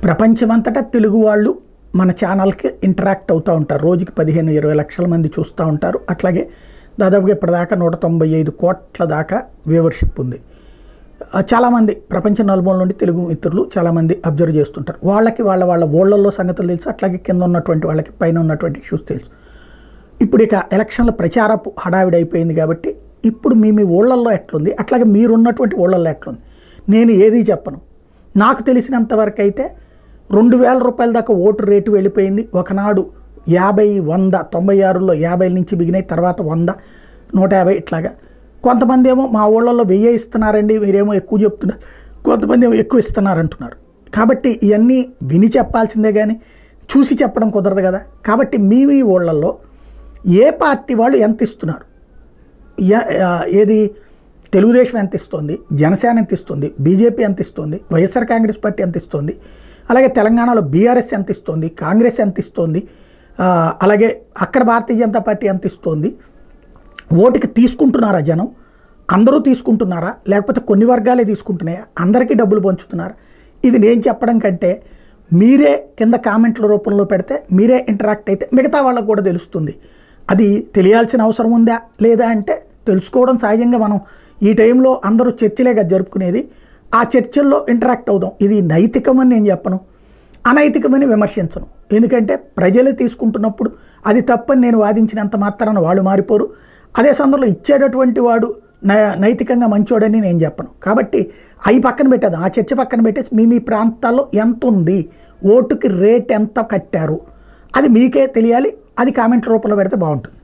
ప్రపంచమంతటా తెలుగు వాళ్ళు మన ఛానల్కి ఇంటరాక్ట్ అవుతూ ఉంటారు. రోజుకి 15-20 లక్షల మంది చూస్తూ ఉంటారు. అట్లాగే దాదాపుగా ఇప్పటిదాకా 195 కోట్ల దాకా వ్యూవర్షిప్ ఉంది. చాలామంది ప్రపంచ నలుమూల నుండి తెలుగు మిత్రులు చాలామంది అబ్జర్వ్ చేస్తుంటారు. వాళ్ళకి వాళ్ళ ఊళ్ళల్లో సంగతులు తెలుసు. అట్లాగే కింద ఉన్నటువంటి వాళ్ళకి పైన ఉన్నటువంటి ఇష్యూస్ తెలుసు. ఇప్పుడు ఇక ఎలక్షన్ల ప్రచారపు హడావిడి అయిపోయింది కాబట్టి ఇప్పుడు మీ ఊళ్ళల్లో ఎట్లుంది, అట్లాగే మీరున్నటువంటి ఊళ్ళల్లో ఎట్లుంది నేను ఏది చెప్పను. నాకు తెలిసినంతవరకు అయితే 2000 రూపాయల దాకా ఓటు రేటు వెళ్ళిపోయింది. ఒకనాడు 50, 100, 96లో 50 నుంచి బిగినాయి, తర్వాత 100, 150 ఇట్లాగా. కొంతమంది ఏమో మా ఊళ్ళల్లో 1000 ఇస్తున్నారండి, మీరేమో ఎక్కువ చెప్తున్నారు, కొంతమంది ఏమో ఎక్కువ ఇస్తున్నారంటున్నారు. కాబట్టి ఇవన్నీ విని చెప్పాల్సిందే కానీ చూసి చెప్పడం కుదరదు కదా. కాబట్టి మీ ఊళ్ళల్లో ఏ పార్టీ వాళ్ళు ఎంత ఇస్తున్నారు, ఏది తెలుగుదేశం ఎంత ఇస్తుంది, జనసేన ఎంత ఇస్తుంది, బీజేపీ ఎంత ఇస్తుంది, వైఎస్ఆర్ కాంగ్రెస్ పార్టీ ఎంత ఇస్తుంది, అలాగే తెలంగాణలో బీఆర్ఎస్ ఎంత ఇస్తుంది, కాంగ్రెస్ ఎంత ఇస్తుంది, అలాగే అక్కడ భారతీయ జనతా పార్టీ ఎంత ఇస్తుంది, ఓటుకి తీసుకుంటున్నారా జనం, అందరూ తీసుకుంటున్నారా, లేకపోతే కొన్ని వర్గాలే తీసుకుంటున్నాయా, అందరికీ డబ్బులు పంచుతున్నారా? ఇది నేను చెప్పడం కంటే మీరే కింద కామెంట్ల రూపంలో పెడితే, మీరే ఇంటరాక్ట్ అయితే మిగతా వాళ్ళకు కూడా తెలుస్తుంది. అది తెలియాల్సిన అవసరం ఉందా లేదా అంటే తెలుసుకోవడం సహజంగా. మనం ఈ టైంలో అందరూ చర్చలేగా జరుపుకునేది. ఆ చర్చల్లో ఇంటరాక్ట్ అవుదాం. ఇది నైతికమని నేను చెప్పను, అనైతికమని విమర్శించను. ఎందుకంటే ప్రజలు తీసుకుంటున్నప్పుడు అది తప్పని నేను వాదించినంత మాత్రాన వాళ్ళు మారిపోరు. అదే సందర్భంలో ఇచ్చేటటువంటి వాడు నైతికంగా మంచోడని నేను చెప్పను. కాబట్టి అవి పక్కన పెట్టేది, ఆ చర్చ పక్కన పెట్టేసి మీ ప్రాంతాల్లో ఎంత ఉంది, ఓటుకి రేట్ ఎంత కట్టారు, అది మీకే తెలియాలి. అది కామెంట్ రూపంలో పెడితే బాగుంటుంది.